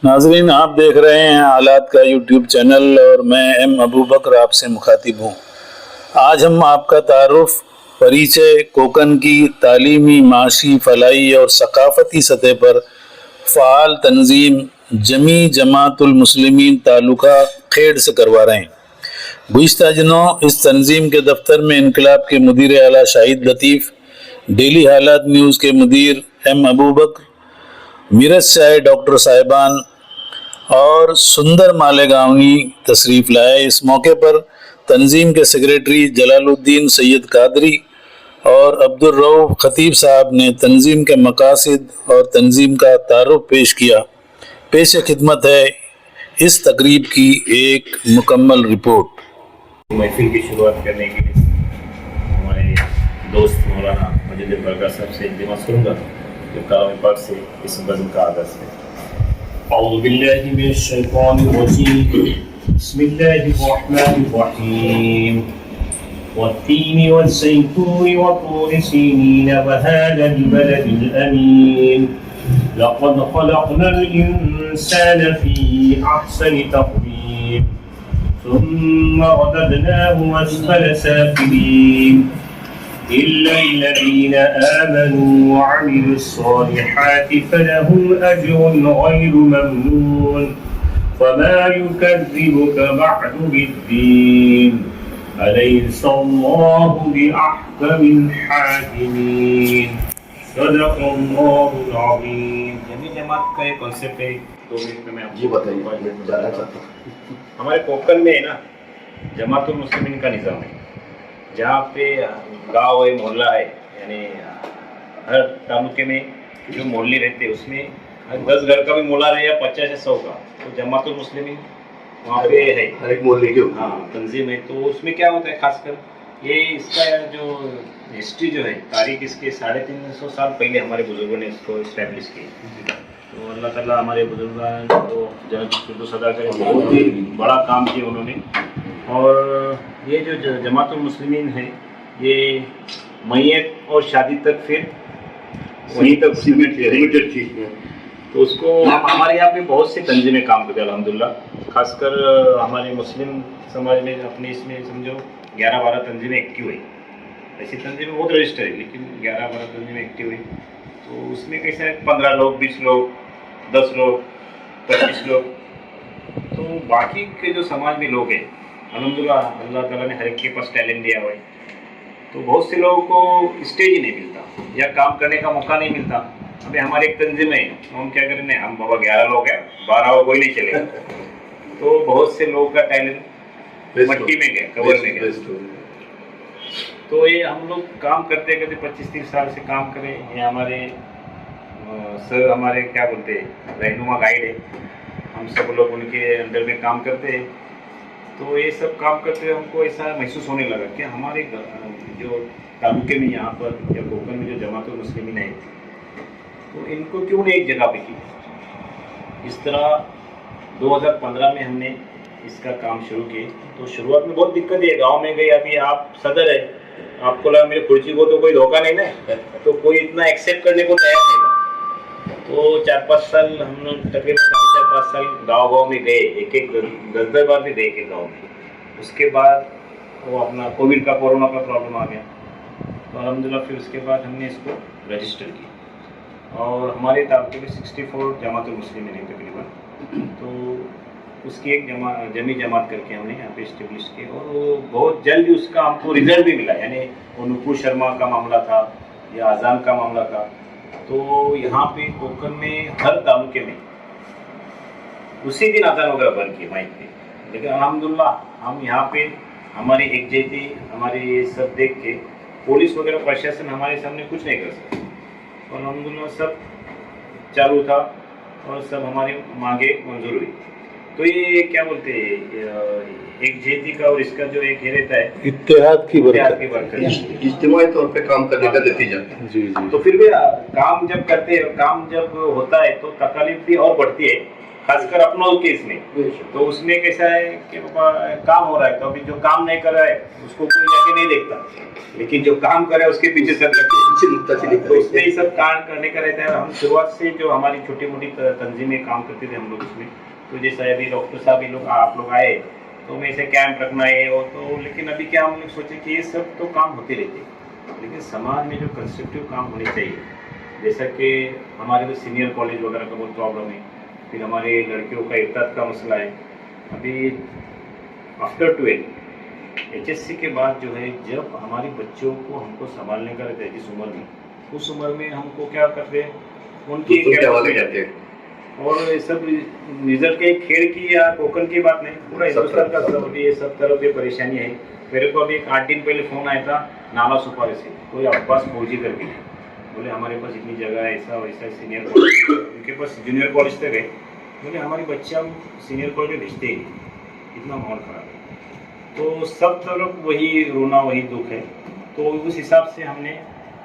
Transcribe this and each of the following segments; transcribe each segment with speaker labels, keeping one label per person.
Speaker 1: ناظرین، آپ دیکھ رہے ہیں حالات کا یوٹیوب چینل اور میں ایم ابو بکر آپ سے مخاطب ہوں۔ آج ہم آپ کا تعارف پریچے کوکن کی تعلیمی، معاشی، فلاحی اور ثقافتی سطح پر فعال تنظیم جمی جماعت المسلمین تعلقہ کھیڑ سے کروا رہے ہیں۔ گزشتہ دنوں اس تنظیم کے دفتر میں انقلاب کے مدیر اعلیٰ شاہد لطیف، ڈیلی حالات نیوز کے مدیر ایم ابو بکر، میرٹھ سے آئے ڈاکٹر صاحبان اور سندر مالیگاونی تشریف لائے۔ اس موقع پر تنظیم کے سیکریٹری جلال الدین سید قادری اور عبدالرؤف خطیب صاحب نے تنظیم کے مقاصد اور تنظیم کا تعارف پیش کیا۔ پیش خدمت ہے اس تقریب کی ایک مکمل رپورٹ۔
Speaker 2: محفل کی شروعات کرنے کے لیے ہمارے دوست مولانا مجید برکات صاحب سے التماس کروں گا جو کلام پاک سے اس بزم کا آغاز ہے۔ اعوذ باللہ من الشیطان الرجیم، بسم اللہ الرحمن الرحیم، والتین والزیتون وطور سینین وهذا البلد الامین، لقد خلقنا الانسان فی احسن تقویم، ثم رددناه أسفل سافلين إلا الذين آمنوا وعملوا الصالحات فلهم أجر غير ممنون فما يكذبك بعد بالدين أليس الله بأحكم الحاكمين صدق الله العظيم۔ جمعی جماعت کا ایک کانسیپٹ ہے، 2 منٹ میں آپ کو بتانا چاہتا ہوں۔ ہمارے کوکن میں ہے نا جماعت المسلمین کا نظام ہے، جہاں پہ گاؤں ہے، محلہ ہے، یعنی ہر تعلقے میں جو محلے رہتے ہیں اس میں 10 گھر کا بھی محلہ رہے یا 50 یا 100 کا، تو جماعت المسلمین وہاں پہ ہے، ہر ایک محلے کی تنظیم ہے۔ تو اس میں کیا ہوتا ہے، خاص کر یہ اس کا جو ہسٹری جو ہے، تاریخ اس کے 350 سال پہلے ہمارے بزرگوں نے اس کو اسٹیبلش کی۔ تو اللہ تعالیٰ ہمارے بزرگان کو جنت الفردوس عطا کرے، بہت ہی بڑا کام کیا انہوں نے۔ اور یہ جو جماعت المسلمین ہے یہ میت اور شادی تک پھر وہیں تک لمیٹڈ تھی، تو اس کو ہمارے یہاں پہ بہت سی تنظیمیں کام کرتے ہیں الحمدللہ۔ خاص کر ہمارے مسلم سماج میں اپنے اس میں سمجھو 11-12 تنظیمیں ایکٹیو ہوئی، ایسی تنظیمیں بہت رجسٹر ہے لیکن 11-12 تنظیمیں ایکٹیو ہوئی۔ تو اس میں کیسا ہے 15 لوگ، 20 لوگ، 10 لوگ، 25 لوگ، تو باقی کے جو سماج میں لوگ ہیں الحمدللہ اللہ تعالیٰ نے ہر ایک کے پاس ٹیلنٹ دیا ہوا ہے، تو بہت سے لوگوں کو اسٹیج ہی نہیں ملتا یا کام کرنے کا موقع نہیں ملتا۔ ابھی ہماری ایک تنظیم ہے، ہم کیا کریں گے، ہم بابا 11 لوگ ہیں، 12 کوئی نہیں چلے گا، تو بہت سے لوگوں کا ٹیلنٹ مٹی میں گیا، کور میں گیا۔ تو یہ ہم لوگ کام کرتے کرتے 25-30 سال سے کام کریں، یہ ہمارے سر ہمارے کیا بولتے ہیں رہنما گائیڈ ہے، ہم سب لوگ ان کے انڈر میں کام کرتے ہیں۔ تو یہ سب کام کرتے ہوئے ہم کو ایسا محسوس ہونے لگا کہ ہمارے جو تعلقے میں یہاں پر یا کوکن میں جو جماعت المسلمین ہے تو ان کو کیوں نہیں ایک جگہ پہ کی۔ اس طرح 2015 میں ہم نے اس کا کام شروع کیے۔ تو شروعات میں بہت دقت ہے، گاؤں میں گئی، ابھی آپ صدر ہے، آپ کو لگا میرے کرسی کو تو کوئی دھوکہ نہیں نا، تو کوئی اتنا ایکسیپٹ کرنے کو تیار نہیں تھا۔ تو 4-5 سال ہم لوگ تقریباً 4-5 سال گاؤں میں گئے، ایک 10 بار بھی گئے کہ گاؤں میں۔ اس کے بعد وہ اپنا کووڈ کا، کورونا کا پرابلم آ گیا، تو الحمدللہ پھر اس کے بعد ہم نے اس کو رجسٹر کیا، اور ہمارے تعلقے میں 64 جماعت المسلمین ہیں تقریباً۔ تو اس کی ایک جمی جماعت کر کے ہم نے یہاں پہ اسٹیبلش کی، اور وہ بہت جلد اس کا ہم کو رزلٹ بھی ملا، یعنی وہ نپور شرما کا معاملہ تھا یا اذان کا معاملہ تھا، تو یہاں پہ کوکن میں ہر تعلقے میں اسی دن اذان وغیرہ بند کی مائک پہ، لیکن الحمدللہ ہم یہاں پہ ہماری یکجہتی، ہمارے یہ سب دیکھ کے پولیس وغیرہ پرشاسن ہمارے سامنے کچھ نہیں کر سکتا، اور الحمدللہ سب چالو تھا اور سب ہماری مانگیں منظور ہوئی۔ تو یہ کیا بولتے ہیں یکجہتی کا اور اس کا جو ایک یہ رہتا ہے
Speaker 1: اتحاد کی برکت،
Speaker 3: اجتماعی طور پہ کام کرنے کا نتیجہ۔
Speaker 1: جی جی۔
Speaker 2: تو پھر بھی کام جب کرتے ہیں، کام جب ہوتا ہے تو تکالیف بھی اور بڑھتی ہے، खास कर अपनों केस में। तो उसमें कैसा है कि बाबा काम हो रहा है, तो अभी जो काम नहीं कर रहा है उसको कोई जाके नहीं देखता, लेकिन जो काम कर रहा है उसके पीछे सब तो उसमें ही सब काम करने का रहता है। हम शुरुआत से जो हमारी छोटी मोटी तंजीमें काम करते थे हम लोग इसमें, तो जैसा अभी डॉक्टर साहब ये लोग आप लोग आए तो मैं ऐसे कैंप रखना है और तो, लेकिन अभी क्या हम लोग सोचे कि ये सब तो काम होते रहते, लेकिन समाज में जो कंस्ट्रक्टिव काम होने चाहिए, जैसा कि हमारे तो सीनियर कॉलेज वगैरह का बहुत प्रॉब्लम है, फिर हमारे लड़कियों का इर्ताद का मसला है। अभी आफ्टर 12 HSC के बाद जो है, जब हमारे बच्चों को हमको संभालने का रहता है जिस उम्र में, उस उम्र में हमको क्या करते हैं उनकी
Speaker 3: जाते हैं।
Speaker 2: और ये सब रिजल्ट के खेल की या कोकन की बात नहीं, पूरा हिंदुस्तान का सब ये सब तरफ ये परेशानी है। मेरे को अभी 8 दिन पहले फ़ोन आया था नाला सुपारी से, कोई अब्बास फौजी करके, बोले हमारे पास इतनी जगह है, ऐसा वैसा, सीनियर कॉलेज उनके पास जूनियर कॉलेज तक है, बोले हमारी बच्चे हम सीनियर कॉलेज में भेजते ही नहीं, इतना माहौल ख़राब है। तो सब तरफ वही रोना वही दुख है। तो उस हिसाब से हमने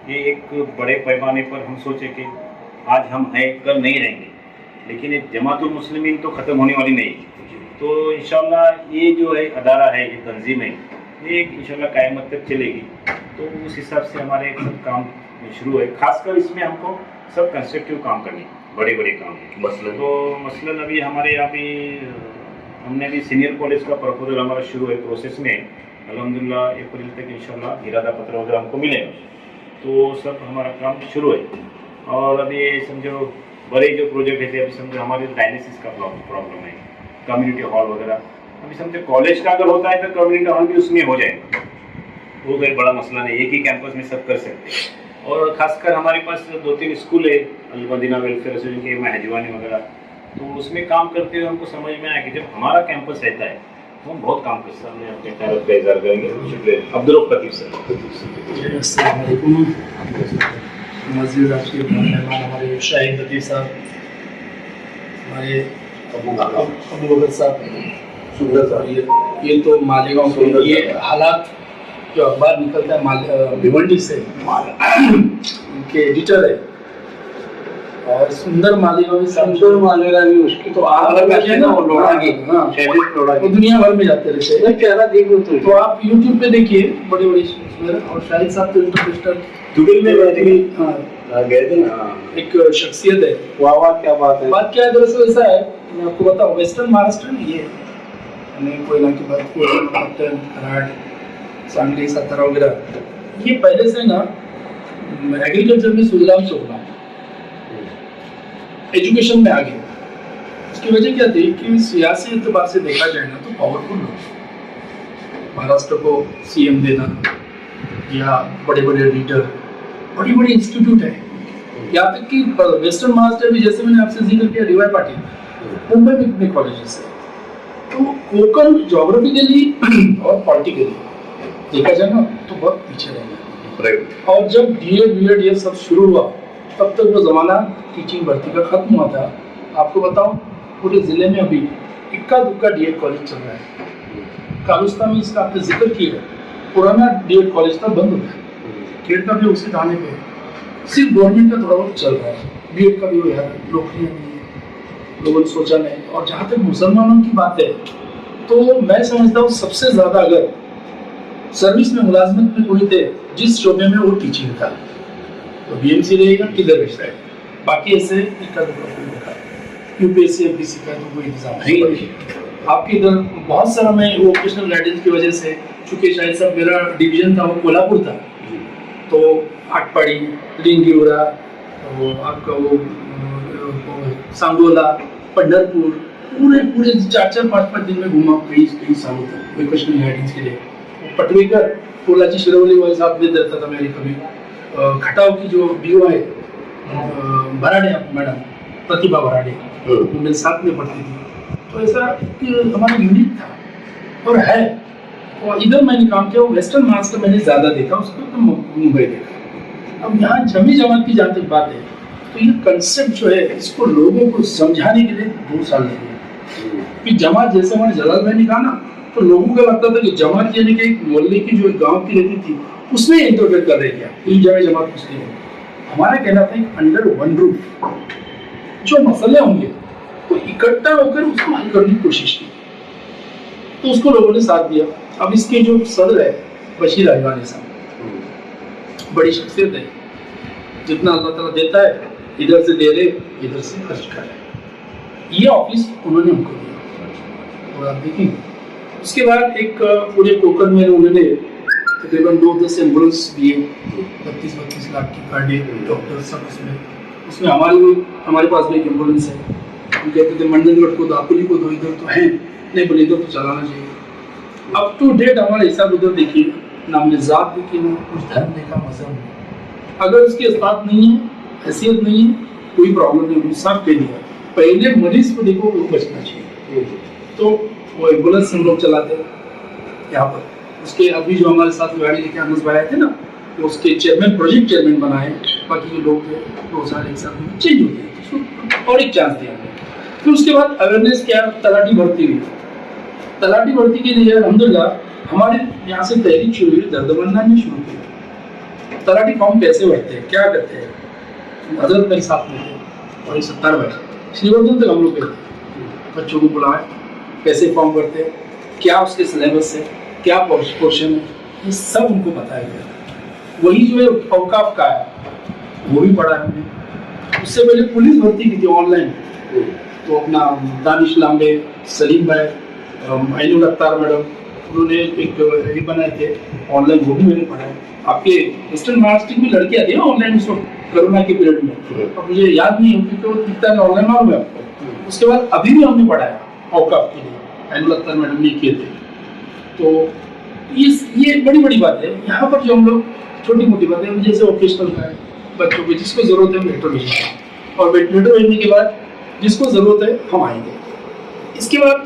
Speaker 2: ये एक बड़े पैमाने पर हम सोचे कि आज हम हैं कल नहीं रहेंगे, लेकिन ये जमातुल मुस्लिमीन तो ख़त्म होने वाली नहीं। तो इंशाल्लाह ये जो है अदारा है, ये तंजीम है, ये इंशाल्लाह क़यामत तक चलेगी। तो उस हिसाब से हमारे सब काम शुरू है। खासकर इसमें हमको सब कंस्ट्रक्टिव काम करने, बड़े बड़े काम मसलन अभी हमारे यहाँ भी हमने भी सीनियर कॉलेज का प्रपोजल हमारा शुरू है, प्रोसेस में, अल्हम्दुलिल्लाह अप्रैल तक इंशाल्लाह इरादा पत्र वगैरह हमको मिलेगा। तो सब हमारा काम शुरू है। और अभी समझो बड़े जो प्रोजेक्ट है, अभी समझो हमारे डायलिसिस का प्रॉब्लम है, कम्युनिटी हॉल वगैरह, अभी समझो कॉलेज का अगर होता है तो कम्युनिटी हॉल भी उसमें हो जाएगा, वो कोई बड़ा मसला नहीं, एक ही कैंपस में सब कर सकते हैं। और ख़ासकर हमारे पास 2-3 स्कूल है, अल-मदीना वेलफेयर एसोसिएशन के, महजवानी वगैरह, तो उसमें काम करते हुए हमको समझ में आया कि जब हमारा कैंपस रहता है तो हम बहुत काम कर सकते हैं। अपने तारुफ का इज़हार करेंगे। शुक्रिया। अब्दुल रऊफ सर।
Speaker 4: अस्सलाम वालेकुम। मज़ीद आपके मेहमान हमारे शाहिद लतीफ़ साहब, हमारे अबू बकर साहब, ये तो मालेगांव के ये हालात जो अखबार निकलता है भिवंडी से, उनके एडिटर है। और सुंदर मालेगांव भी उसकी तो वो दुनिया भर में जाते रहते हैं। तो आप यूट्यूब पे देखिए, बड़े बड़े, और शाहिद साहब तो इंटरनेशनल गए थे ना, एक शख्सियत है। वाह क्या बात है। बात क्या है, दरअसल ऐसा है, मैं आपको बताऊँ, वेस्टर्न महाराष्ट्र में ये कोयना की बात, पट्टन, कराड, सांगली, सातारा वगैरह, ये पहले से ना एग्रीकल्चर में सुजलाम सुफलाम, एजुकेशन में आगे। इसकी वजह क्या थी कि सियासी एतबार से देखा जाए ना तो पावरफुल लोग, महाराष्ट्र को सीएम देना या बड़े बड़े लीडर, बड़ी बड़ी इंस्टीट्यूट है, यहाँ तक कि वेस्टर्न महाराष्ट्र भी, जैसे मैंने आपसे जिक्र किया DY पाटिल, मुंबई में कितने कॉलेजेस है। तो कोकण ज्योग्राफिकली और पॉलिटिकली देखा जाए ना तो बहुत पीछे रहेगा। और जब DED ये सब शुरू हुआ, तब तक वो ज़माना टीचिंग भर्ती का ख़त्म हुआ था। आपको बताऊं, पूरे ज़िले में अभी इक्का दुक्का DED कॉलेज चल रहा है। कालुस्ता में इसका आपने जिक्र किया, पुराना DED कॉलेज था, बंद हो गया। खेड़ का भी उसी थाने पे, सिर्फ गवर्नमेंट का थोड़ा बहुत चल रहा है, DED का भी वो यार नौकरियाँ नहीं है, लोगों ने सोचा नहीं। और जहाँ तक मुसलमानों की बात है, तो मैं समझता हूँ सबसे ज़्यादा अगर सर्विस में मुलाजमत में कोई थे जिस शोबे में, वो टीचिंग था, तो BMC रहेगा, किधर भेजता है। बाकी ऐसे UPSC MPSC का तो कोई इंतजाम नहीं। आपके इधर बहुत सारा, मैं वोकेशनल गाइडेंस की वजह से, चूँकि शायद सब मेरा डिवीजन था वो कोल्हापुर था, तो आटपाड़ी, लिंगिवरा, आपका वो सांगोला, पंढरपुर, पूरे 4-5 दिन में घूमा कई सालों तक वोकेशनल गाइडेंस के लिए। पटवेकर, पोलाची शिरवली वाले साथ में रहता था मेरी कभी। खटाव की जो BO है भराड़े, मैडम प्रतिभा भराड़े, वो मेरे साथ में पढ़ती थी। तो ऐसा हमारा यूनिट था और है। और इधर मैंने काम किया, वो वेस्टर्न महाराष्ट्र मैंने ज़्यादा देखा, उसको तो मुंबई देखा। अब यहाँ जमी जमात की जहाँ तक बात है, तो ये कंसेप्ट जो है, इसको लोगों को समझाने के लिए 2 साल लगे। कि जमात, जैसे हमारे जलाल भाई ने कहा ना, तो लोगों को लगता था कि जमात यानी कि एक मोहल्ले की जो गाँव की रहती थी उसमें इंटरफेयर कर रही है, इन जगह जमात कुछ नहीं है। हमारा कहना था एक अंडर वन रूफ जो मसले होंगे, तो इकट्ठा होकर उसको हल करने की कोशिश की, तो उसको लोगों ने साथ दिया। अब इसके जो सदर है बशीर अहवानी साहब, बड़ी शख्सियत है, जितना अल्लाह ताला देता है इधर से दे रहे इधर से खर्च कर रहे, ये ऑफिस उन्होंने हमको दिया। और आप देखिए उसके बाद एक पूरे कोकन में उन्होंने तकरीबन 2-10 एम्बुलेंस दिए, 32-32 लाख की पर डे, डॉक्टर सब उसमें हमारे पास भी एक एम्बुलेंस है। हम कहते थे मंडनगढ़ को दापोली को दो, इधर तो है नहीं, बोले इधर तो चलाना चाहिए। अप टू डेट हमारा हिसाब उधर देखिए, ना हमने जात देखी, ना कुछ धर्म देखा, मजहब नहीं। अगर उसके इस्तात नहीं है, हैसियत नहीं है, कोई प्रॉब्लम नहीं, साफ कह दिया पहले मरीज को देखो, वो बचना चाहिए। तो वो एम्बुलेंस हम लोग चलाते यहाँ पर। उसके अभी जो हमारे साथ गाड़ी लेके अनस भाई आए थे ना, तो उसके चेयरमैन, प्रोजेक्ट चेयरमैन बनाए, बाकी जो लोग थे 2 साल 1 साल में चेंज हो गए, और एक चांस दिया। फिर उसके बाद अवेयरनेस क्या, तलाटी भर्ती हुई। तलाटी भर्ती के लिए अल्हम्दुलिल्लाह हमारे यहाँ से तहरीक शुरू हुई, दर्दमंदा में शुरू की। तलाटी फॉर्म कैसे भरते हैं, क्या करते हैं, हजरत मेरे साथ में थे और 70 बैठे श्रीवर्धन तक हम लोग गए थे। बच्चों को बुलाए, कैसे फॉर्म भरते हैं, क्या उसके सिलेबस है, क्या पोर्शन है, ये सब उनको बताया गया। वही जो है औकाफ का है, वो भी पढ़ा है हमने। उससे पहले पुलिस भर्ती की थी ऑनलाइन, तो अपना दानिश लांबे, सलीम भाई, आइनुल अख्तार मैडम, उन्होंने एक ये बनाए थे ऑनलाइन, वो भी मैंने पढ़ा है। आपके ईस्टर्न महाराष्ट्र में लड़कियां थी ऑनलाइन उस वक्त कोरोना के पीरियड में, अब मुझे याद नहीं है क्योंकि वो दिखता है ऑनलाइन, मालूम है आपको। उसके बाद अभी भी हमने पढ़ाया औकाफ के लिए, आइनुल अख्तार मैडम ने किए थे। तो ये बड़ी बड़ी बात है। यहाँ पर जो हम लोग छोटी मोटी बातें, जैसे वोकेशनल का है, बच्चों को जिसको जरूरत है लेटर भेजेंगे, और लेटर भेजने के बाद जिसको जरूरत है हम आएंगे। इसके बाद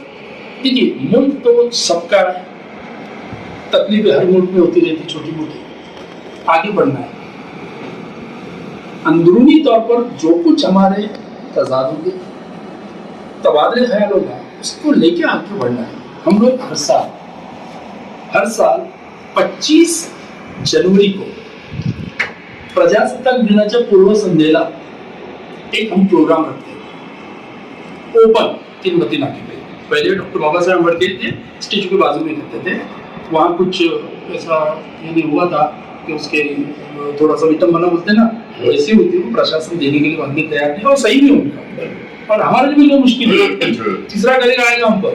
Speaker 4: देखिए मुल्क तो सबका है, तकलीफें हर मुल्क में होती रहती छोटी मोटी, आगे बढ़ना है। अंदरूनी तौर पर जो कुछ हमारे तजाद होंगे, तबादले ख्याल होगा, उसको लेके आगे बढ़ना है। हम लोग हर साल 25 जनवरी को प्रजासत्ताक दिनाच्या पूर्व संध्येला एक हम प्रोग्राम रखते हैं, ओपन तीनबत्ती नाके पे। पहले डॉक्टर बाबा साहेब अम्बेडकर के स्टेचू के बाजू में करते थे, वहाँ कुछ ऐसा यानी हुआ था कि उसके थोड़ा सा विटम्बना बोलते ना, वैसी होती है, प्रशासन देने के लिए बंदे तैयार थे, और सही भी उनका, और हमारे लिए मुश्किल है, तीसरा करेगा आएगा हम पर,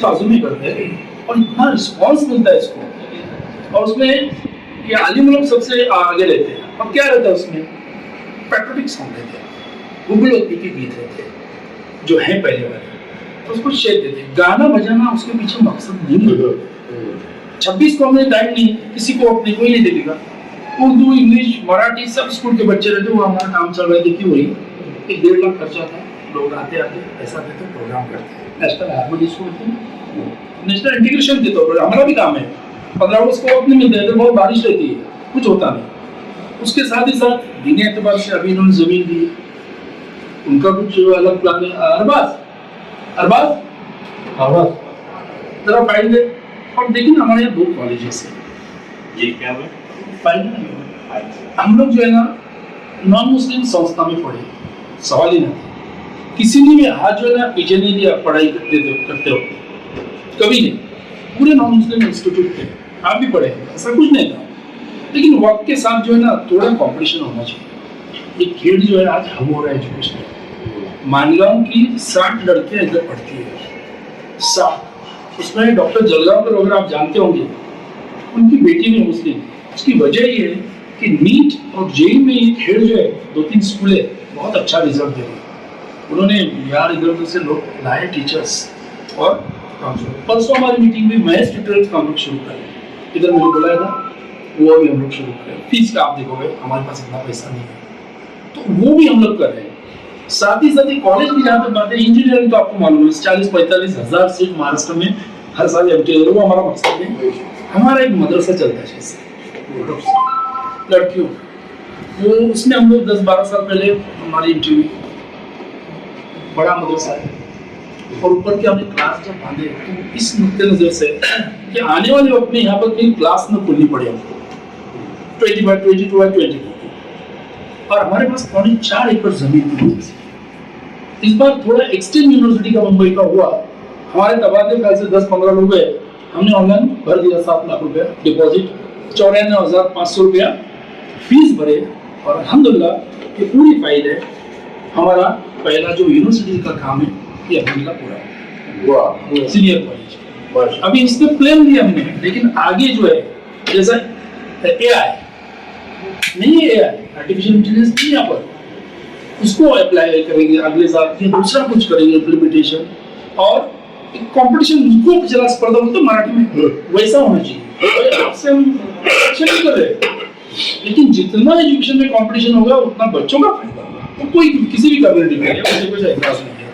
Speaker 4: बाजू में करते हैं, और इतना रिस्पॉन्स मिलता है इसको। और उसमें ये आलिम लोग सबसे आगे रहते हैं। अब क्या रहता है उसमें, पैट्रियोटिक सॉन्ग रहते हैं, गुगलोत्ती के गीत रहते हैं जो है पहले वाले, तो उसको शेयर देते हैं। गाना बजाना उसके पीछे मकसद नहीं है। 26 को हमें टाइम नहीं, किसी को अपने कोई नहीं देखेगा। उर्दू, इंग्लिश, मराठी सब स्कूल के बच्चे रहते, वो हमारा काम चल रहा है। देखिए वही 1-1.5 लाख खर्चा था, लोग आते पैसा देते, प्रोग्राम करते हैं। नेशनल हार्मोनी स्कूल होते हैं, नेशनल इंटीग्रेशन के तौर पर हमारा भी काम है। 15 अगस्त को वक्त नहीं मिलता है, तो बहुत बारिश रहती है, कुछ होता नहीं। उसके साथ ही साथ दीनी एतबार से अभी इन्होंने जमीन दी, उनका कुछ अलग प्लान है। अरबाज जरा फाइल दे। और देखिए ना, हमारे यहाँ 2 कॉलेजेस हैं,
Speaker 2: ये क्या है
Speaker 4: फाइल हम लोग जो है ना नॉन मुस्लिम संस्था में पढ़े, सवाल ही नहीं, किसी ने भी हाथ जो है ना पीछे नहीं लिया पढ़ाई करते हो, कभी नहीं। पूरे नॉन मुस्लिम इंस्टीट्यूट थे, आप भी पढ़े, ऐसा कुछ नहीं था। लेकिन वक्त के साथ जो है ना थोड़ा कॉम्पिटिशन होना चाहिए। एक खेल जो है आज हम हो रहा है एजुकेशन। मानगांव की 60 लड़कियां इधर पढ़ती है, 60। उसमें डॉक्टर जलगांवकर वगैरह आप जानते होंगे, उनकी बेटी भी मुस्लिम। उसकी वजह ये है कि नीट और जेई में ये खेल जो है 2-3 स्कूल है, बहुत अच्छा रिजल्ट दे रहे। उन्होंने यार इधर उधर से लोग लाए टीचर्स, और परसों हमारी मीटिंग में मैथ्स ट्यूटोरियल का हम लोग शुरू करें, इधर मैंने बुलाया था, वो भी हम लोग शुरू करें। फीस का आप देखोगे हमारे पास इतना पैसा नहीं है, तो वो भी हम लोग कर रहे हैं। साथ ही कॉलेज की जहाँ तक बात है, इंजीनियरिंग तो आपको मालूम है 40-45 हज़ार सीट महाराष्ट्र में हर साल एमटी, वो हमारा मकसद है। हमारा एक मदरसा चलता है जैसे लड़कियों, वो उसमें हम लोग 10-12 साल पहले हमारी इंटरव्यू, बड़ा मदरसा है, और ऊपर के हमने क्लास जब बांधे तो इस नुक्ते नजर से कि आने वाले वक्त में यहाँ पर कहीं क्लास न खुलनी पड़े हमको, 20/22/22, और हमारे पास 4.5 एकड़ जमीन थी, इस बार थोड़ा एक्सटेंड यूनिवर्सिटी का मुंबई का हुआ, हमारे तबादले ख्याल से 10-15 लोग गए, हमने ऑनलाइन भर दिया 7 लाख रुपया डिपॉजिट, 94,500 रुपया फीस भरे, और अल्हम्दुलिल्लाह ये पूरी फाइल है। हमारा पहला जो यूनिवर्सिटी का काम है ये अल्हम्दुलिल्लाह पूरा है,
Speaker 3: वाह,
Speaker 4: सीनियर कॉलेज।
Speaker 3: माशाल्लाह।
Speaker 4: अभी इसमें प्लान दिया हमने, लेकिन आगे जो है जैसा AI नहीं है, AI आर्टिफिशियल इंटेलिजेंस नहीं यहाँ पर, उसको अप्लाई करेंगे अगले साल, या दूसरा कुछ करेंगे इम्प्लीमेंटेशन, और कंपटीशन उनको जरा स्पर्धा बोलते मराठी में वैसा होना चाहिए। आपसे हम अच्छा नहीं कर रहे, लेकिन जितना एजुकेशन में कंपटीशन होगा उतना बच्चों का फायदा होगा, तो कोई किसी भी कम्युनिटी का मुझे कुछ एहसास नहीं है,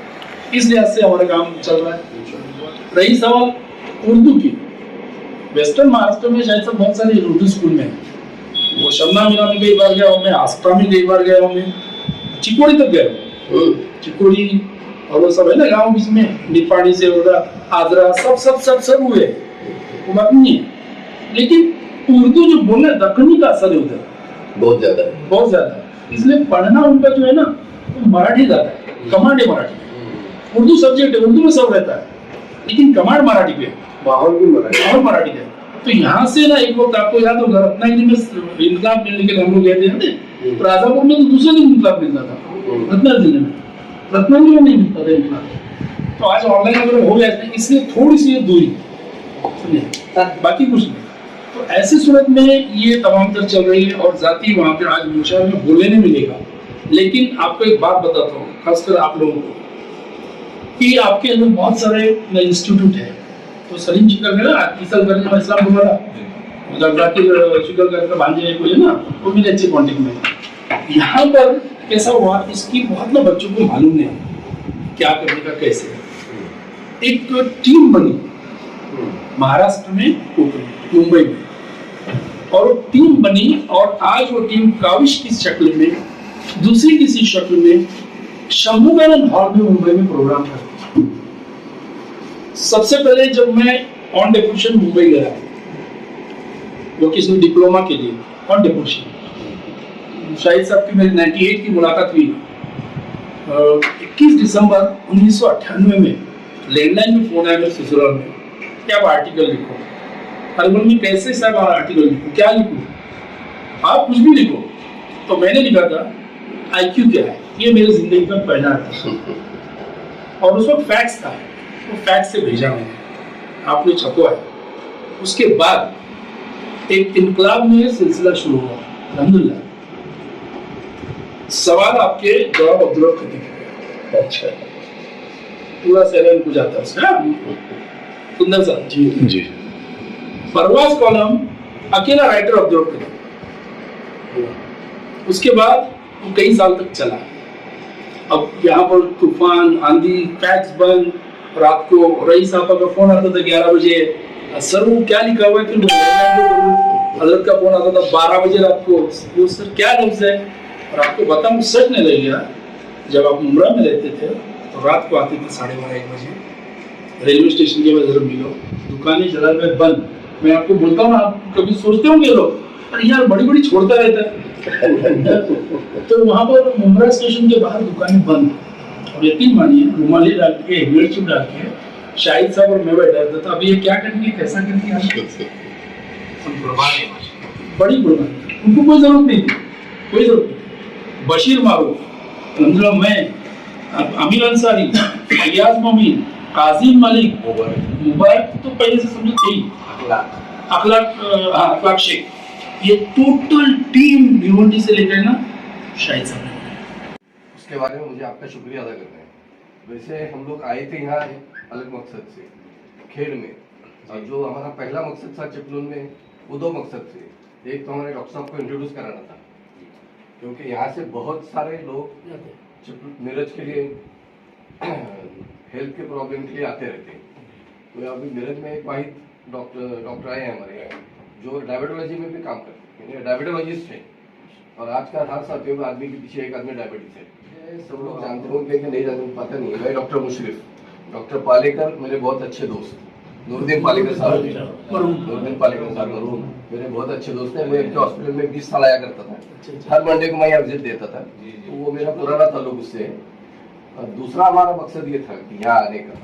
Speaker 4: इस लिहाज से हमारा काम चल रहा है। रही सवाल उर्दू की, वेस्टर्न महाराष्ट्र में शायद सब बहुत सारे उर्दू स्कूल में है, वो शमना मिला में कई बार गया हूँ मैं, आस्था में कई बार गया हूँ मैं, चिकोड़ी तक गया हूँ, चिकोड़ी और वो सब है ना गाँव बीच में, निपाणी से उधर आजरा, सब हुए, वो बात नहीं है, लेकिन उर्दू जो बोलना है दक्कनी का असर है उधर
Speaker 3: बहुत ज्यादा है।
Speaker 4: बहुत ज्यादा है, इसलिए पढ़ना उनका जो है ना वो मराठी ज्यादा है, कमांड है मराठी, उर्दू सब्जेक्ट है, उर्दू में सब रहता है, लेकिन कमांड मराठी पे,
Speaker 3: माहौल भी मराठी।
Speaker 4: और मराठी है। तो यहाँ से ना एक वक्त आपको याद होगा रत्नागिरी में इनकलाब मिलने के लिए हम लोग गए थे, तो राजापुर में तो दूसरे दिन इनकलाब मिलता था, रत्नागिरी जिले में, रत्नागिरी में नहीं मिलता था इनकलाब। तो आज ऑनलाइन अगर हो गया इसलिए थोड़ी सी दूरी, सुनिए बाकी कुछ नहीं। तो ऐसी सूरत में ये तमाम तर चल रही है, और जाती वहाँ पे आज मुशार में बोलने नहीं मिलेगा, लेकिन आपको एक बात बताता हूँ खासकर आप लोगों को, कि आपके अंदर बहुत सारे इंस्टीट्यूट है, तो सलीम शिकल है ना, ईसल करने वाला इस्लाम दोबारा, मतलब जाकिर शिकल करके भांजे कोई है ना, वो मेरे अच्छे कॉन्टेक्ट में है। यहाँ पर कैसा हुआ, इसकी बहुत ना बच्चों को मालूम नहीं क्या करने का कैसे, एक टीम बनी महाराष्ट्र में, मुंबई में, और वो टीम बनी, और आज वो टीम काविश की शक्ल में, दूसरी किसी शक्ल में शंभुगानंद हॉल में मुंबई में प्रोग्राम करती। सबसे पहले जब मैं ऑन डेपुटेशन मुंबई गया, वो किसी डिप्लोमा के लिए ऑन डेपुटेशन, शाहिद साहब की मेरी 98 की मुलाकात हुई, 21 दिसंबर 1998 में लैंडलाइन में फोन आया मेरे ससुराल में कि आप आर्टिकल लिखो। अरे बोल मैं कैसे साहब आर्टिकल लिखूं, क्या लिखूं, आप कुछ भी लिखो। तो मैंने लिखा था IQ क्या है, ये मेरी जिंदगी का पहला था, और उस वक्त फैक्स था, वो फैक्स से भेजा मैंने, आपने छपवा है। उसके बाद एक इनकलाब में सिलसिला शुरू हुआ, अल्हम्दुलिल्लाह। सवाल आपके जवाब अब्दुल खतीब,
Speaker 3: अच्छा,
Speaker 4: पूरा सैलरी को जाता है उसका, सुंदर सा जी। परवाज कॉलम अकेला राइटर अब्दुल खतीब। उसके बाद वो कई साल तक चला। अब यहाँ पर तूफान, आंधी, फैक्स बंद, रात को रईस साहब का फोन आता था 11 बजे, सर वो क्या लिखा हुआ है, फिर हजरत का फोन आता था 12 बजे रात को, वो सर क्या लफ्ज है, और आपको बताऊं सच नहीं लग गया, जब आप मुमरा में रहते थे तो रात को आते थे 12:30-1 बजे, रेलवे स्टेशन के बाद जरा मिलो, दुकानें जला में बंद। मैं आपको बोलता हूँ, आप कभी सोचते होंगे लोग अरे यार बड़ी बड़ी छोड़ता रहता है तो वहाँ पर मुमरा स्टेशन के बाहर दुकानें बंद, और यकीन मानिए रुमाली डाल के, हेलमेट चुप डाल के शाहिद साहब और मैं बैठा रहता था, अभी ये क्या करेंगे, कैसा करेंगे, बड़ी कुर्बानी, उनको कोई जरूरत नहीं थी, कोई जरूरत नहीं। बशीर मारूफ, अल्हम्दुलिल्लाह, मैं, अमीर अंसारी, अयाज मोमीन, काजिम मलिक, मुबारक तो पहले से समझो थे ही, अखलाक शेख, ये टोटल टीम भिवंडी से लेकर ना शाहिद साहब ने।
Speaker 5: उसके बारे में मुझे आपका शुक्रिया अदा करना है। वैसे हम लोग आए थे यहाँ एक अलग मकसद से, खेल में, और जो हमारा पहला मकसद था चिपलून में, वो 2 मकसद थे। एक तो हमारे डॉक्टर साहब को इंट्रोड्यूस कराना था, क्योंकि यहाँ से बहुत सारे लोग नीरज के लिए हेल्थ के प्रॉब्लम के लिए आते रहते हैं। तो अभी नीरज में एक वाहिद डॉक्टर आए हैं हमारे यहाँ, जो डायबिटोलॉजी में भी काम करते हैं, डायबिटोलॉजिस्ट है, और आज का हाथ साथियों में आदमी के पीछे एक आदमी डायबिटीज है। सब लोग जानते होंगे कि नहीं जानते, पता नहीं है। डॉक्टर मुशरिफ, डॉक्टर पालेकर मेरे बहुत अच्छे दोस्त, नूरुद्दीन पालेकर साहब मरहूम मेरे बहुत अच्छे दोस्त हैं। मैं इनके हॉस्पिटल में 20 साल आया करता था, हर मंडे को मैं यहाँ विजिट देता था, तो वो मेरा पुराना ताल्लुक उससे है। और दूसरा हमारा मकसद ये था कि यहाँ आने का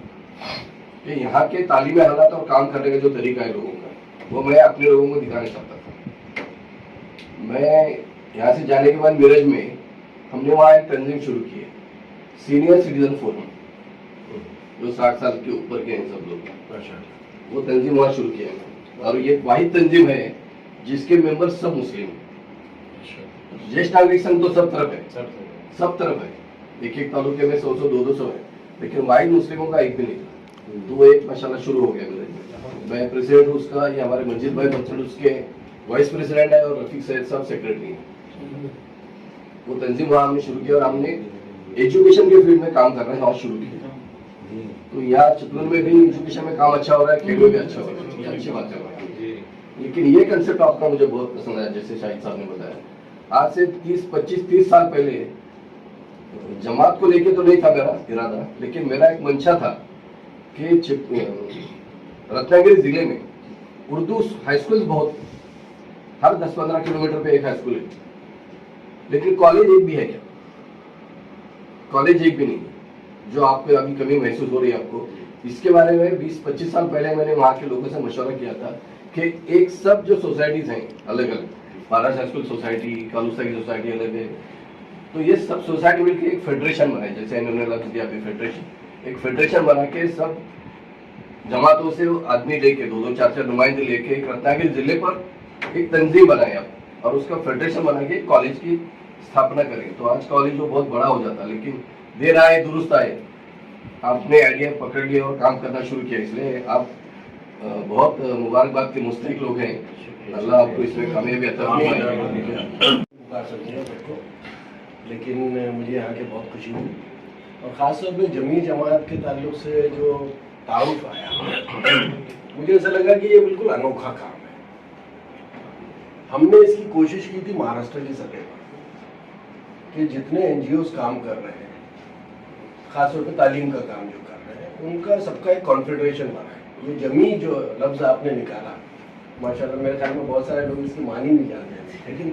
Speaker 5: कि यहाँ के तालीमी हालात और काम करने का जो तरीका है लोगों का, वो मैं अपने लोगों को दिखाना चाहता था। मैं यहाँ से जाने के बाद मिरज में हमने वहाँ एक तंजीम शुरू की है, सीनियर सिटीजन फोरम, जो 60 साल के ऊपर के हैं सब लोग, वो तंजीम वहाँ शुरू किया है। और ये वाहिद तंजीम है जिसके मेंबर सब मुस्लिम हैं। ज्येष्ठ नागरिक संघ तो सब तरफ है, सब तरफ है, एक एक तालुके में 100-100, 200 है, लेकिन वाहिद मुस्लिमों का एक भी नहीं। तो वो एक माशाल्लाह शुरू हो गया मेरे, मैं प्रेसिडेंट हूँ उसका, ये हमारे मंजिल भाई बंसल उसके वाइस प्रेसिडेंट है, और रफीक सैयद साहब सेक्रेटरी हैं। वो तंजीम वहाँ हमने शुरू किया और हमने एजुकेशन के फील्ड में काम कर रहे हैं और शुरू किया। तो यहाँ चिपलून में भी एजुकेशन में काम अच्छा हो रहा है, खेल में भी अच्छा हो रहा है, ये अच्छी बात है। लेकिन ये कंसेप्ट आपका मुझे बहुत पसंद आया, जैसे शाहिद साहब ने बताया। आज से 30 साल पहले जमात को लेके तो नहीं था मेरा इरादा, लेकिन मेरा एक मंशा था कि रत्नागिरी जिले में उर्दू हाई स्कूल बहुत, हर 10-15 किलोमीटर पे एक हाई स्कूल है, लेकिन कॉलेज एक भी है क्या? कॉलेज एक भी नहीं है। जो आपको अभी कमी महसूस हो रही है आपको, इसके बारे में 20-25 साल पहले मैंने वहाँ के लोगों से मशवरा किया था कि एक सब जो सोसाइटीज हैं अलग अलग, महाराज हाई स्कूल सोसाइटी, कालूसा की सोसाइटी अलग है, तो ये सब सोसाइटी मिलकर एक फेडरेशन बनाए, जैसे इन्होंने लफ्ज दिया फेडरेशन, एक फेडरेशन बना के सब जमातों से आदमी लेके 2-2, 4-4 नुमाइंदे लेके एक रत्नागिरी जिले पर एक तंजीम बनाए आप, और उसका फेडरेशन बना के कॉलेज की स्थापना करें। तो आज कॉलेज जो बहुत बड़ा हो जाता, लेकिन देर आए दुरुस्त आए, आपने आइडिया पकड़ लिया और काम करना शुरू किया, इसलिए आप बहुत मुबारकबाद के मुस्तहिक लोग हैं। अल्लाह आपको इसमें कामयाबी अता फरमाए।
Speaker 6: लेकिन मुझे यहाँ के बहुत खुशी हुई, और ख़ास तौर पे जमी जमात के ताल्लुक से जो तारुफ आया, मुझे ऐसा लगा कि ये बिल्कुल अनोखा काम है। हमने इसकी कोशिश की थी महाराष्ट्र की सतह पर कि जितने NGOs काम कर रहे हैं, खासतौर पे तालीम का काम जो कर रहे हैं, उनका सबका एक कॉन्फेडरेशन बना है। ये जमी जो लफ्ज़ आपने निकाला, माशाल्लाह मेरे ख्याल में बहुत सारे लोग इसकी मानी नहीं जानते हैं, लेकिन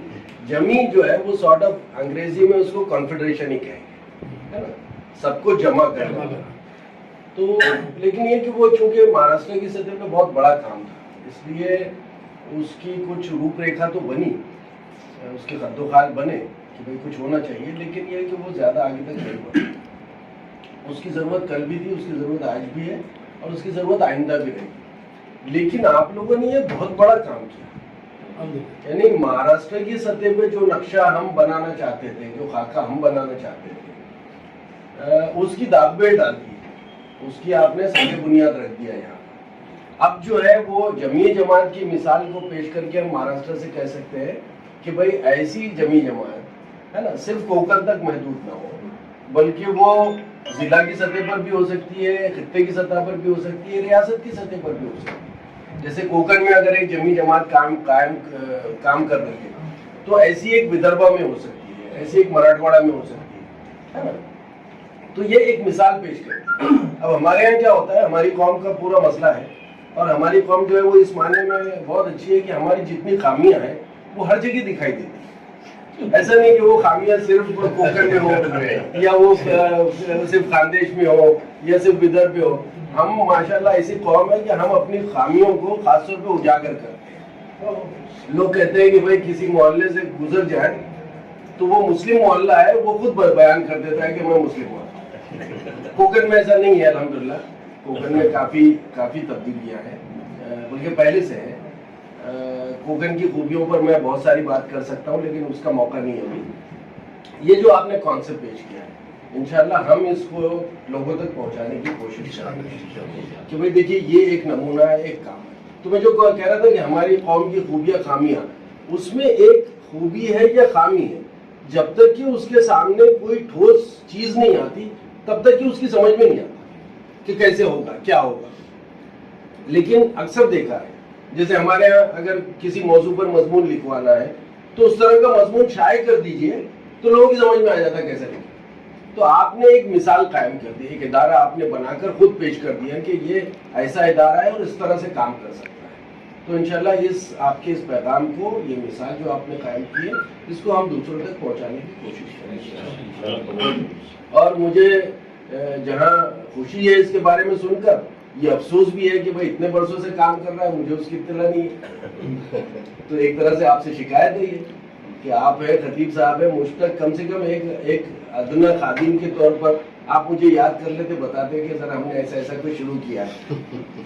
Speaker 6: जमी जो है वो सॉर्ट ऑफ अंग्रेजी में उसको कॉन्फेडरेशन ही कहेंगे, है ना, सबको जमा करना। तो लेकिन ये कि वो चूंकि महाराष्ट्र की सतह पे बहुत बड़ा काम था, इसलिए उसकी कुछ रूपरेखा तो बनी, उसके खद्दोखाल बने कि भाई कुछ होना चाहिए, लेकिन ये कि वो ज़्यादा आगे तक नहीं बढ़ी। उसकी ज़रूरत कल भी थी, उसकी ज़रूरत आज भी है, और उसकी ज़रूरत आइंदा भी रहेगी। लेकिन आप लोगों ने ये बहुत बड़ा काम किया, यानी महाराष्ट्र की सतह पे जो नक्शा हम बनाना चाहते थे, जो खाका हम बनाना चाहते थे, उसकी दागबेल डाल दी, उसकी आपने सही बुनियाद रख दिया यहाँ। अब जो है वो जमी जमात की मिसाल को पेश करके हम महाराष्ट्र से कह सकते हैं कि भाई ऐसी जमी जमात, है ना, सिर्फ कोंकण तक महदूद ना हो, बल्कि वो जिला की सतह पर भी हो सकती है, खित्ते की सतह पर भी हो सकती है, रियासत की सतह पर भी हो सकती है। जैसे कोंकण में अगर एक जमी जमात काम कर रही है, तो ऐसी एक विदर्भा में हो सकती है, ऐसी एक मराठवाड़ा में हो सकती है ना। तो ये एक मिसाल पेश करती है। अब हमारे यहाँ क्या होता है, हमारी कौम का पूरा मसला है, और हमारी कौम जो है वो इस मायने में बहुत अच्छी है कि हमारी जितनी खामियां हैं वो हर जगह दिखाई देती है। ऐसा नहीं कि वो खामियां सिर्फ कोंकण में हो, या वो सिर्फ खानदेश में हो, या सिर्फ विदर्भ में हो। हम माशाल्लाह ऐसी कौम है कि हम अपनी खामियों को खासतौर पे उजागर करते हैं। लोग कहते हैं कि भाई किसी मोहल्ले से गुजर जाए तो वो मुस्लिम मोहल्ला है, वो खुद बयान कर देता है कि मैं मुस्लिम हूँ। कोंकण में ऐसा नहीं है, अल्हम्दुलिल्लाह। कोंकण में काफी तब्दीलियां हैं, बल्कि पहले से है। कोंकण की खूबियों पर मैं बहुत सारी बात कर सकता हूँ, लेकिन उसका मौका नहीं है अभी। ये जो आपने कॉन्सेप्ट पेश किया है, इंशाल्लाह हम इसको लोगों तक पहुंचाने की कोशिश करेंगे कि भाई देखिए ये एक नमूना है, एक काम है। तो मैं जो कह रहा था कि हमारी कौम की खूबियां खामियां, उसमें एक खूबी है या खामी है, जब तक कि उसके सामने कोई ठोस चीज नहीं आती तब तक कि उसकी समझ में नहीं आता कि कैसे होगा, क्या होगा। लेकिन अक्सर देखा है, जैसे हमारे यहाँ अगर किसी मौजू पर मजमून लिखवाना है तो उस तरह का मजमून शाये कर दीजिए तो लोगों की समझ में आ जाता है कैसे लिखें। तो आपने एक मिसाल कायम कर दी, एक इदारा आपने बनाकर खुद पेश कर दिया कि ये ऐसा इदारा है और इस तरह से काम कर सकता है। तो इंशाल्लाह इस आपके इस पैगाम को, ये मिसाल जो आपने कायम की है, इसको हम दूसरों तक पहुंचाने की कोशिश करेंगे। और मुझे जहाँ खुशी है इसके बारे में सुनकर, ये अफसोस भी है कि भाई इतने वर्षों से काम कर रहा है, मुझे उसकी इत्तला नहीं है। तो एक तरह से आपसे शिकायत है ये कि आप है, खतीब साहब है, मुझ तक कम से कम एक अदना खादिम के तौर पर आप मुझे याद कर लेते, बताते कि सर हमने ऐसा ऐसा कुछ शुरू किया है।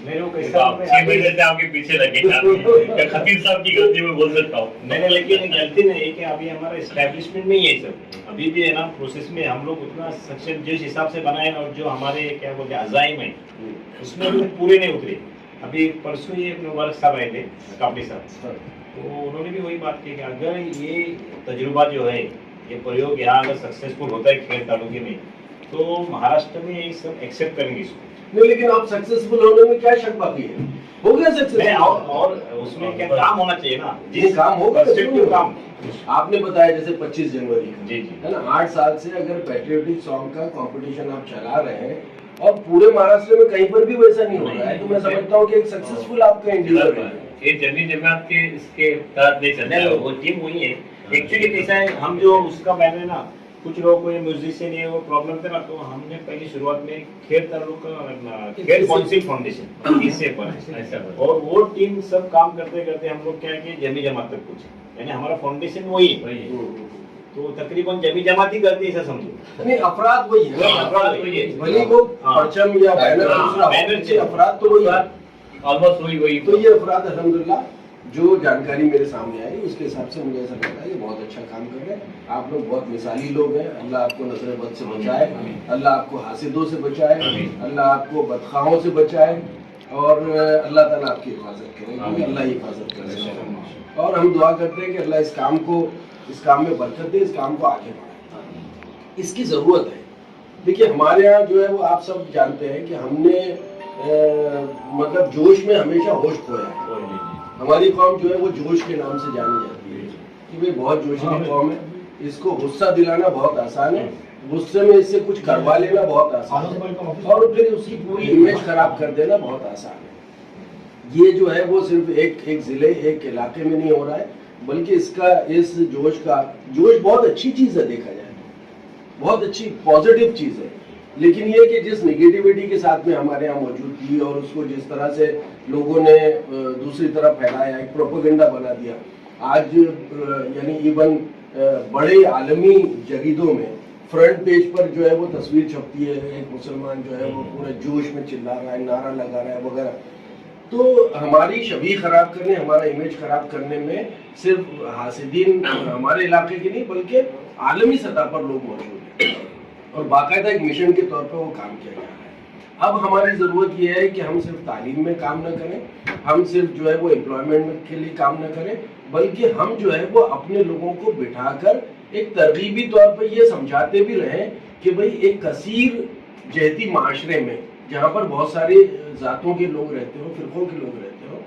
Speaker 2: मेरे को कैसा आप 6 महीने से आपके पीछे लगे थे, खतीब साहब की गलती मैं बोल सकता हूँ। मैंने लेकिन गलती नहीं है कि अभी हमारा एस्टेब्लिशमेंट में ही है सब, अभी भी है ना प्रोसेस में हम लोग उतना सक्षम जिस हिसाब से बनाए और जो हमारे क्या बोलते हैं अजाइम है उसमें अभी पूरे नहीं उतरे। अभी परसों ही एक मुबारक साहब आए थे, काफी साहब, तो उन्होंने भी वही बात की कि अगर ये तजुर्बा जो है, ये प्रयोग यहाँ अगर सक्सेसफुल होता है खेल तालुके में, तो महाराष्ट्र में ये सब एक्सेप्ट करेंगे इसको।
Speaker 6: नहीं, लेकिन आप सक्सेसफुल होने में क्या शक बाकी है? हो गया सक्सेसफुल।
Speaker 2: और उसमें क्या काम होना चाहिए ना,
Speaker 6: जिस काम होगा
Speaker 2: constructive काम।
Speaker 6: आपने बताया जैसे 25 जनवरी का,
Speaker 2: जी जी,
Speaker 6: है ना, 8 साल से अगर पैट्रियोटिक सॉन्ग का कंपटीशन आप चला रहे हैं और पूरे महाराष्ट्र में कहीं पर भी वैसा नहीं हो रहा है, तो मैं समझता हूँ कि एक सक्सेसफुल आपका इंडिविजुअल है।
Speaker 2: ये जमीन जमात के इसके तहत नहीं चलता है, वो टीम वही है। एक्चुअली कैसा है, हम जो उसका मैंने ना कुछ लोगों को ये म्यूजिशियन ये वो प्रॉब्लम था ना, तो हमने पहली शुरुआत में खेल तालुका खेल काउंसिल फाउंडेशन इससे बना, और वो टीम सब काम करते करते हम लोग क्या किए जमी जमात तक कुछ, यानी हमारा फाउंडेशन वही है, तो तकरीबन जमी जमात ही करती है ऐसा समझो।
Speaker 6: नहीं, अपराध वही है,
Speaker 2: अपराध वही है,
Speaker 6: भले वो परचम या बैनर दूसरा हो,
Speaker 2: बैनर
Speaker 6: अपराध तो वही है,
Speaker 2: ऑलमोस्ट वही।
Speaker 6: तो ये अपराध अल्हम्दुलिल्लाह जो जानकारी मेरे सामने आई उसके हिसाब से मुझे ऐसा लगता है कि बहुत अच्छा काम कर रहे हैं आप लोग, बहुत मिसाली लोग हैं। अल्लाह आपको नजर बद से बचाए, अल्लाह आपको हासिदों से बचाए, अल्लाह आपको बदखाओं से बचाए, और अल्लाह ताला आपकी हिफाजत करे, क्योंकि अल्लाह ही हिफाजत करे। और हम दुआ करते हैं कि अल्लाह इस काम में बरकत दे, इस काम को आगे बढ़ाए, इसकी ज़रूरत है। देखिए हमारे यहाँ जो है वो आप सब जानते हैं कि हमने मतलब जोश में हमेशा होश खोया है। हमारी कौम जो है वो जोश के नाम से जानी जाती है कि भाई बहुत जोशीली कौम है, इसको गुस्सा दिलाना बहुत आसान है, गुस्से में इससे कुछ करवा लेना बहुत आसान है, और फिर उसकी पूरी इमेज खराब कर देना बहुत आसान है। ये जो है वो सिर्फ एक जिले एक इलाके में नहीं हो रहा है, बल्कि इस जोश बहुत अच्छी चीज़ है, देखा जाए बहुत अच्छी पॉजिटिव चीज़ है। लेकिन ये कि जिस निगेटिविटी के साथ में हमारे यहाँ मौजूद थी और उसको जिस तरह से लोगों ने दूसरी तरफ फैलाया, एक प्रोपेगेंडा बना दिया, आज यानी इवन बड़े आलमी जरीदों में फ्रंट पेज पर जो है वो तस्वीर छपती है, एक मुसलमान जो है वो पूरे जोश में चिल्ला रहा है, नारा लगा रहा है वगैरह। तो हमारी छवि खराब करने, हमारा इमेज खराब करने में सिर्फ हासिदीन हमारे इलाके के नहीं बल्कि आलमी सतह पर लोग मौजूद हैं, और बाकायदा एक मिशन के तौर पर वो काम किया जा रहा है। अब हमारी ज़रूरत ये है कि हम सिर्फ तालीम में काम न करें, हम सिर्फ जो है वो एम्प्लॉयमेंट के लिए काम न करें, बल्कि हम जो है वो अपने लोगों को बिठाकर एक तरगीबी तौर पर ये समझाते भी रहें कि भाई एक कसीर जहती माशरे में जहाँ पर बहुत सारी ज़ातों के लोग रहते हो, फिरकों के लोग रहते हो,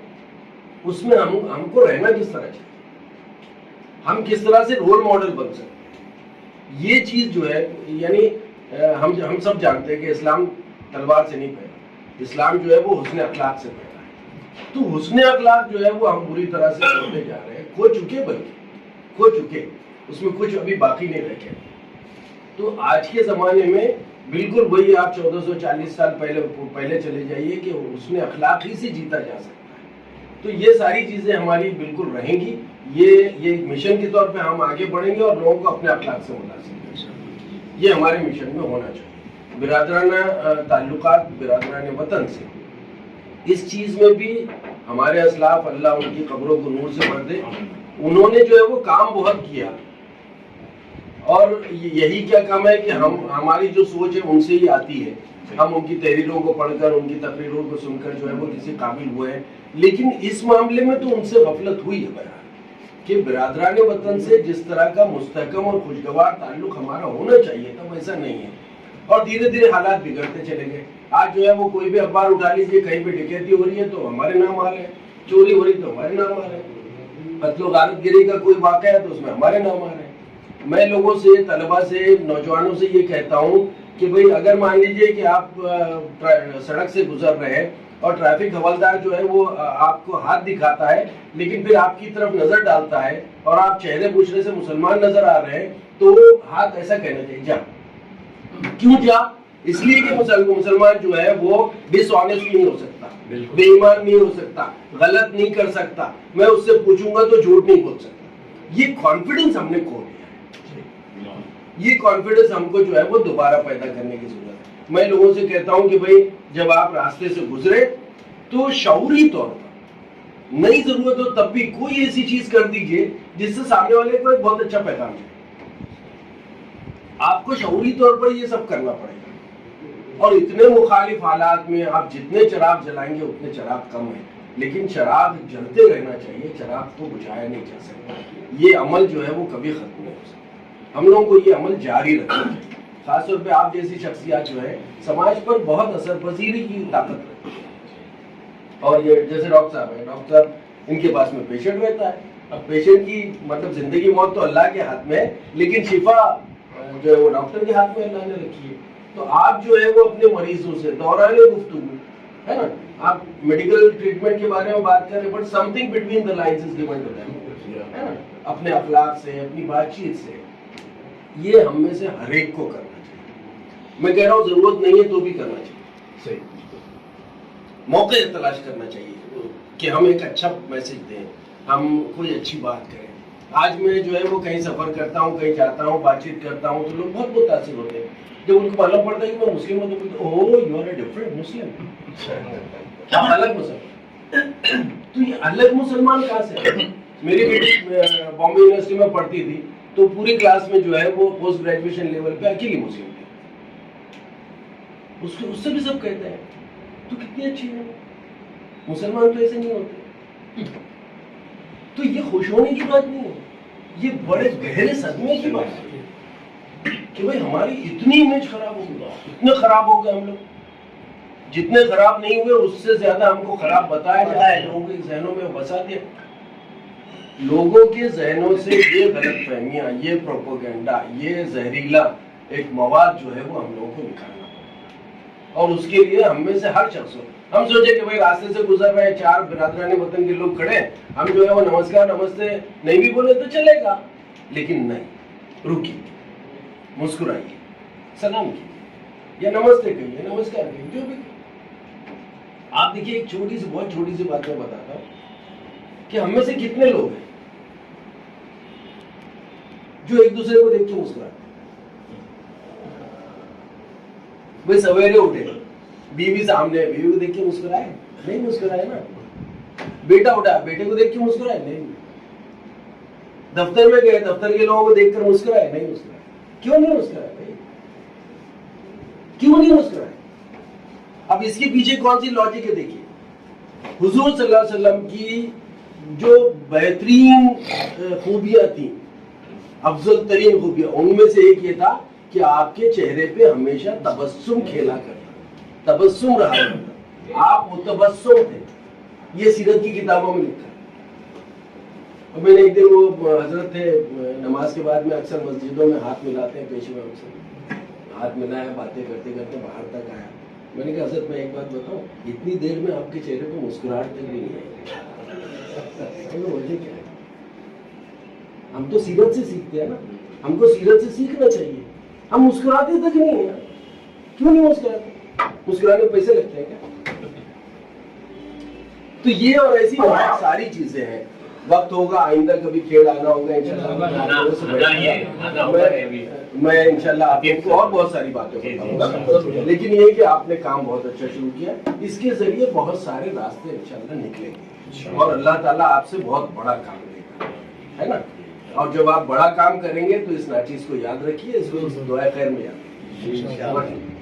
Speaker 6: उसमें हमको रहना किस तरह चाहिए, हम किस तरह से रोल मॉडल बन सकते हैं। ये चीज़ जो है यानी हम सब जानते हैं कि इस्लाम तलवार से नहीं पैदा, इस्लाम जो है वो हुस्न अखलाक से पैदा है। तो हुस्न अखलाक जो है वो हम बुरी तरह से खोते जा रहे हैं, खो चुके, उसमें कुछ अभी बाकी नहीं रह गया। तो आज के ज़माने में बिल्कुल वही आप 1440 साल पहले चले जाइए कि हुस्न अखलाक ही से जीता जा सकता है। तो ये सारी चीज़ें हमारी बिल्कुल रहेंगी, ये मिशन के तौर पे हम आगे बढ़ेंगे और लोगों को अपने अखलाक से मुतासिर करेंगे, ये हमारे मिशन में होना चाहिए। बिरादराना ताल्लुकात, बिरादराना वतन से इस चीज़ में भी हमारे असलाफ, अल्लाह उनकी कब्रों को नूर से भर दे, उन्होंने जो है वो काम बहुत किया, और यही क्या कम है कि हमारी जो सोच है उनसे ही आती है। हम उनकी तहरीरों को पढ़कर, उनकी तकरीरों को सुनकर जो है वो किसी काबिल हुए हैं, लेकिन इस मामले में तो उनसे गफलत हुई है बयान कि बिरादरान वतन से जिस तरह का मुस्तहकम और खुशगवार ताल्लुक हमारा होना चाहिए था वैसा नहीं है, और धीरे धीरे हालात बिगड़ते चले गए। आज जो है वो कोई भी अखबार उठा लीजिए, कहीं पे डकैती हो रही है तो हमारे नाम आ रहे हैं, चोरी हो रही तो हमारे नाम आ रहे हैं, कत्लो गारतगिरी का कोई वाक़या है तो उसमें हमारे नाम आ रहे हैं। मैं लोगों से, तलबा से, नौजवानों से ये कहता हूँ कि भाई अगर मान लीजिए कि आप सड़क से गुजर रहे हैं और ट्रैफिक हवलदार जो है वो आपको हाथ दिखाता है, लेकिन फिर आपकी तरफ नजर डालता है और आप चेहरे पूछने से मुसलमान नजर आ रहे हैं, तो हाथ ऐसा कहना चाहिए, जा। क्यों जा? اس لیے کہ مسلمان جو ہے وہ ڈس آنیسٹ نہیں ہو سکتا, بے ایمان نہیں ہو سکتا, غلط نہیں کر سکتا, میں اس سے پوچھوں گا تو جھوٹ نہیں بول سکتا. یہ کانفیڈنس ہم نے کھو لیا ہے. یہ کانفیڈنس ہم کو جو ہے وہ دوبارہ پیدا کرنے کی ضرورت ہے. میں لوگوں سے کہتا ہوں کہ بھائی جب آپ راستے سے گزرے تو شعوری طور پر نئی ضرورت ہو تب بھی کوئی ایسی چیز کر دیجئے جس سے سامنے والے کو ایک بہت اچھا پیغام ہے. آپ کو شعوری طور پر یہ سب کرنا پڑے گا. اور اتنے مخالف حالات میں آپ جتنے چراغ جلائیں گے اتنے چراغ کم ہیں, لیکن چراغ جلتے رہنا چاہیے, چراغ کو بجھایا نہیں جا سکتا. یہ عمل جو ہے وہ کبھی ختم نہیں ہو سکتا. ہم لوگوں کو یہ عمل جاری رکھنا چاہیے. خاص طور پہ آپ جیسی شخصیات جو ہے سماج پر بہت اثر پذیری کی طاقت رکھتی ہے. اور یہ جیسے ڈاکٹر صاحب ہیں, ڈاکٹر صاحب ان کے پاس میں پیشنٹ رہتا ہے. اب پیشنٹ کی مطلب زندگی موت تو اللہ کے ہاتھ میں ہے, لیکن شفا جو ہے وہ ڈاکٹر کے ہاتھ میں اللہ نے رکھی ہے. تو آپ جو ہے وہ اپنے مریضوں سے دوران گفتگو ہے نا, آپ میڈیکل ٹریٹمنٹ کے بارے میں بات کر رہے ہیں, but something between the lines is given to them, ہے نا, اپنے اخلاق سے, اپنی بات چیت سے. یہ ہم میں سے ہر ایک کو کرنا چاہیے. میں کہہ رہا ہوں ضرورت نہیں ہے تو بھی کرنا چاہیے. صحیح موقع تلاش کرنا چاہیے کہ ہم ایک اچھا میسج دیں, ہم کوئی اچھی بات کریں. آج میں جو ہے وہ کہیں سفر کرتا ہوں, کہیں جاتا ہوں, بات چیت کرتا ہوں تو لوگ بہت متاثر ہوتے ہیں. جب ان کو معلوم پڑتا ہے کہ میں مسلم ہوں تو اوہ یو آر اے ڈفرنٹ مسلم, آپ الگ مسلمان. تو یہ الگ مسلمان کہاں سے؟ میری بیٹی بامبے یونیورسٹی میں پڑھتی تھی تو پوری کلاس میں جو ہے وہ پوسٹ گریجویشن لیول پہ اکیلی مسلم تھی. اس سے بھی سب کہتے ہیں تو کتنی اچھی ہے. مسلمان تو ایسے نہیں ہوتے. تو یہ خوش ہونے کی بات نہیں ہے, یہ بڑے گہرے صدمے کی بات ہے کہ بھائی ہماری اتنی امیج خراب ہو گئی, اتنے خراب ہو گئے ہم لوگ. جتنے خراب نہیں ہوئے اس سے زیادہ ہم کو خراب بتایا جاتا ہے, لوگوں کے ذہنوں میں بسا دیا. لوگوں کے ذہنوں سے یہ غلط فہمیاں, یہ پروپیگنڈا, یہ زہریلا ایک مواد جو ہے وہ ہم لوگوں کو نکالنا پڑتا. اور اس کے لیے ہم میں سے ہر شخص ہو, ہم سوچے کہ بھائی راستے سے گزر رہے ہیں, چار برادران وطن کے لوگ کھڑے ہیں, ہم جو ہے وہ نمسکار نمستے نہیں بھی بولے تو چلے گا, لیکن نہیں, رکیے, مسکرائیے, سلام کیجیے, یا نمستے کہیے, نمسکار کہیے, جو بھی. آپ دیکھیے ایک چھوٹی سی, بہت چھوٹی سی بات میں بتاتا ہوں کہ ہم میں سے کتنے لوگ ہیں جو ایک دوسرے کو دیکھ کے مسکراتے ہیں. بھائی سویرے اٹھے, بیوی سامنے, بیوی کو دیکھ کے مسکرائے نہیں, مسکرائے نا. بیٹا اٹھا, بیٹے کو دیکھ کے مسکرائے نہیں. دفتر میں گئے, دفتر کے لوگوں کو دیکھ کر مسکرائے نہیں, مسکرائے. کیوں نہیں مسکرائے بھائی, کیوں نہیں مسکرائے؟ اب اس کے پیچھے کون سی لاجک ہے؟ دیکھیے حضور صلی اللہ علیہ وسلم کی جو بہترین خوبیاں تھیں, افضل ترین خوبیاں, ان میں سے ایک یہ تھا کہ آپ کے چہرے پہ ہمیشہ تبسم کھیلا کرتا, تبسم رہا کرتا, آپ متبسم تھے. یہ سیرت کی کتابوں میں لکھا ہے. اور میں نے ایک دن, وہ حضرت تھے, نماز کے بعد میں اکثر مسجدوں میں ہاتھ ملاتے ہیں, پیشے میں اکثر ہاتھ ملایا, باتیں کرتے کرتے باہر تک آیا. میں نے کہا حضرت میں ایک بات بتاؤں, اتنی دیر میں آپ کے چہرے پہ مسکراہٹ تک بھی نہیں آئی. وجہ کیا ہے؟ ہم تو سیرت سے سیکھتے ہیں نا, ہم کو سیرت سے سیکھنا چاہیے. ہم مسکراتے تک نہیں ہیں, کیوں نہیں مسکراتے؟ مسکرانے میں پیسے لگتے ہیں کیا؟ تو یہ اور ایسی بہت ساری چیزیں ہیں. وقت ہوگا آئندہ کبھی کھیل آنا ہوگا انشاءاللہ, میں انشاءاللہ آپ کو اور بہت ساری باتیں بتاؤں گا. لیکن یہ کہ آپ نے کام بہت اچھا شروع کیا, اس کے ذریعے بہت سارے راستے انشاءاللہ نکلیں گے, اور اللہ تعالیٰ آپ سے بہت بڑا کام لے گا, ہے نا. اور جب آپ بڑا کام کریں گے تو اس ناچیز کو یاد رکھیے, اس کو دعائے خیر میں یاد رکھیے.